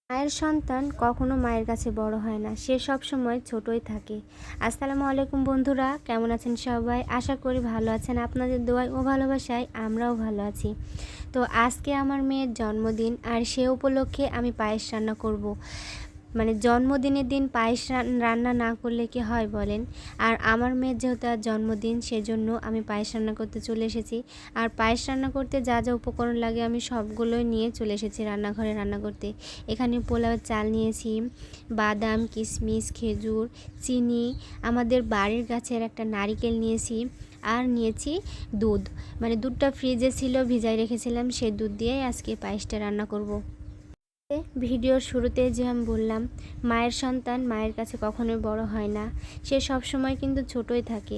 মায়ের সন্তান কখনো মায়ের কাছে বড় হয় না, সে সব সময় ছোটই থাকে। আসসালামু আলাইকুম বন্ধুরা, কেমন আছেন সবাই? আশা করি ভালো আছেন। আপনাদের দোয়ায় ও ভালোবাসায় আমরাও ভালো আছি। তো আজকে আমার মেয়ের জন্মদিন, আর সে উপলক্ষে আমি পায়েস রান্না করব। মানে জন্মদিনের দিন পায়েস রান্না না করলে কি হয় বলেন? আর আমার মেয়ের যেহেতু আজ জন্মদিন, সেজন্য আমি পায়েস রান্না করতে চলে এসেছি। আর পায়েস রান্না করতে যা যা উপকরণ লাগে আমি সবগুলোই নিয়ে চলে এসেছি রান্নাঘরে রান্না করতে। এখানে পোলাওয়ের চাল নিয়েছি, বাদাম, কিশমিশ, খেজুর, চিনি, আমাদের বাড়ির গাছের একটা নারিকেল নিয়েছি, আর নিয়েছি দুধ। মানে দুধটা ফ্রিজে ছিল, ভিজাই রেখেছিলাম, সেই দুধ দিয়েই আজকে পায়েসটা রান্না করব। ভিডিওর শুরুতে যে আমি বললাম, মায়ের সন্তান মায়ের কাছে কখনোই বড় হয় না, সে সব সময় কিন্তু ছোটই থাকে।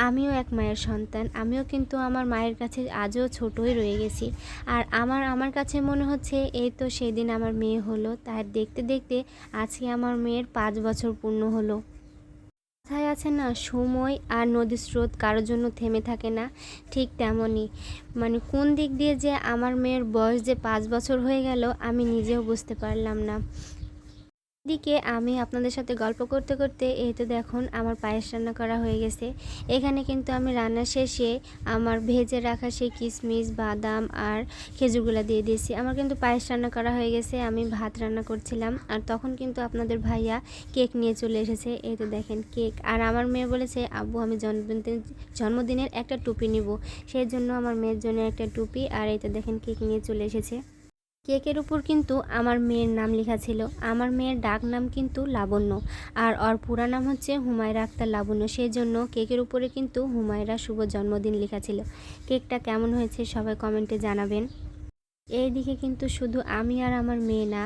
আমিও এক মায়ের সন্তান, আমিও কিন্তু আমার মায়ের কাছে আজও ছোটই রয়ে গেছি। আর আমার কাছে মনে হচ্ছে এই তো সেদিন আমার মেয়ে হলো, তার দেখতে দেখতে আজকে আমার মেয়ের 5 বছর পূর্ণ হলো। কথায় আছে না, সময় আর নদীর স্রোত কারোর জন্য থেমে থাকে না, ঠিক তেমনই মানে কোন দিক দিয়ে যে আমার মেয়ের বয়স যে 5 বছর হয়ে গেল আমি নিজেও বুঝতে পারলাম না। এদিকে আমি আপনাদের সাথে গল্প করতে করতে এই তো দেখুন আমার পায়েস রান্না করা হয়ে গেছে। এখানে কিন্তু আমি রান্না শেষে আমার ভেজে রাখা সেই কিশমিশ, বাদাম আর খেজুরগুলো দিয়ে দিয়েছি। আমার কিন্তু পায়েস রান্না করা হয়ে গেছে, আমি ভাত রান্না করছিলাম। আর তখন কিন্তু আপনাদের ভাইয়া কেক নিয়ে চলে এসেছে। এই তো দেখেন কেক। আর আমার মেয়ে বলেছে, আব্বু আমি জন্মদিনের একটা টুপি নিব, সেই জন্য আমার মেয়ের জন্য একটা টুপি। আর এই তো দেখেন কেক নিয়ে চলে এসেছে। কেকের উপর কিন্তু আমার মেয়ের নাম লেখা ছিল। আমার মেয়ের ডাক নাম কিন্তু লাবণ্য, আর ওর পুরা নাম হচ্ছে হুমায়রা আক্তার লাবণ্য। সেই জন্য কেকের উপরে কিন্তু হুমায়রা শুভ জন্মদিন লেখা ছিল। কেকটা কেমন হয়েছে সবাই কমেন্টে জানাবেন। এইদিকে কিন্তু শুধু আমি আর আমার মেয়ে না,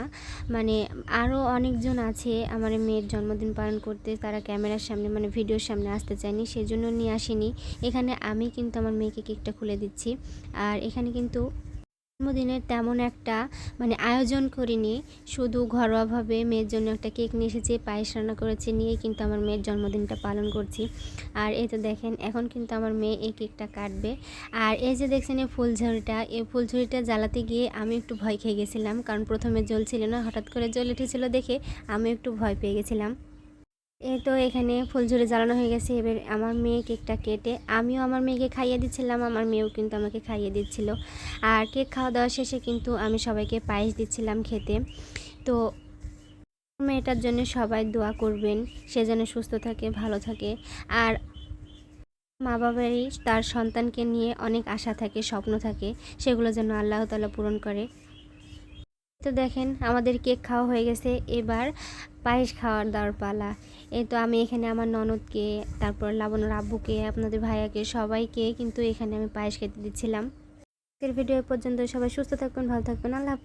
মানে আরও অনেকজন আছে আমার মেয়ের জন্মদিন পালন করতে, তারা ক্যামেরার সামনে মানে ভিডিওর সামনে আসতে চায়নি, সেজন্য নিয়ে আসিনি। এখানে আমি কিন্তু আমার মেয়েকে কেকটা খুলে দিচ্ছি। আর এখানে কিন্তু জন্মদিনের তেমন একটা মানে আয়োজন করিনি, শুধু ঘরোয়াভাবে মেয়ের জন্য একটা কেক নিয়ে এসেছি, পায়েস রান্না করেছি, নিয়েই কিন্তু আমার মেয়ের জন্মদিনটা পালন করছি। আর এই তো দেখেন এখন কিন্তু আমার মেয়ে এই কেকটা কাটবে। আর এই যে দেখছেন এই ফুলঝুরিটা, এই ফুলঝুরিটা জ্বালাতে গিয়ে আমি একটু ভয় খেয়ে গেছিলাম, কারণ প্রথমে জ্বলছিল না, হঠাৎ করে জ্বলে উঠেছিল দেখে আমি একটু ভয় পেয়ে গেছিলাম। এই তো এখানে ফুলঝুরি জ্বালানো হয়ে গেছে। এবার আমার মেয়ে কেকটা কেটে আমিও আমার মেয়েকে খাইয়ে দিচ্ছিলাম, আমার মেয়েও কিন্তু আমাকে খাইয়ে দিচ্ছিল। আর কেক খাওয়া দাওয়া শেষে কিন্তু আমি সবাইকে পায়েস দিচ্ছিলাম খেতে। তো মেয়েটার জন্য সবাই দোয়া করবেন, সে যেন সুস্থ থাকে, ভালো থাকে। আর মা বাবারই তার সন্তানকে নিয়ে অনেক আশা থাকে, স্বপ্ন থাকে, সেগুলো যেন আল্লাহ তাআলা পূরণ করে। তো দেখেন আমাদের কেক খাওয়া হয়ে গেছে, এবার পায়েস খাওয়ার দাওয়ার পালা। এই তো আমি এখানে আমার ননদকে, তারপর লাবণ্যর আব্বুকে, আপনাদের ভাইয়াকে, সবাইকে কিন্তু এখানে আমি পায়েস খেতে দিচ্ছিলাম। আজকের ভিডিও পর্যন্ত, সবাই সুস্থ থাকবেন, ভালো থাকবেন, আল্লাহ হাফেজ।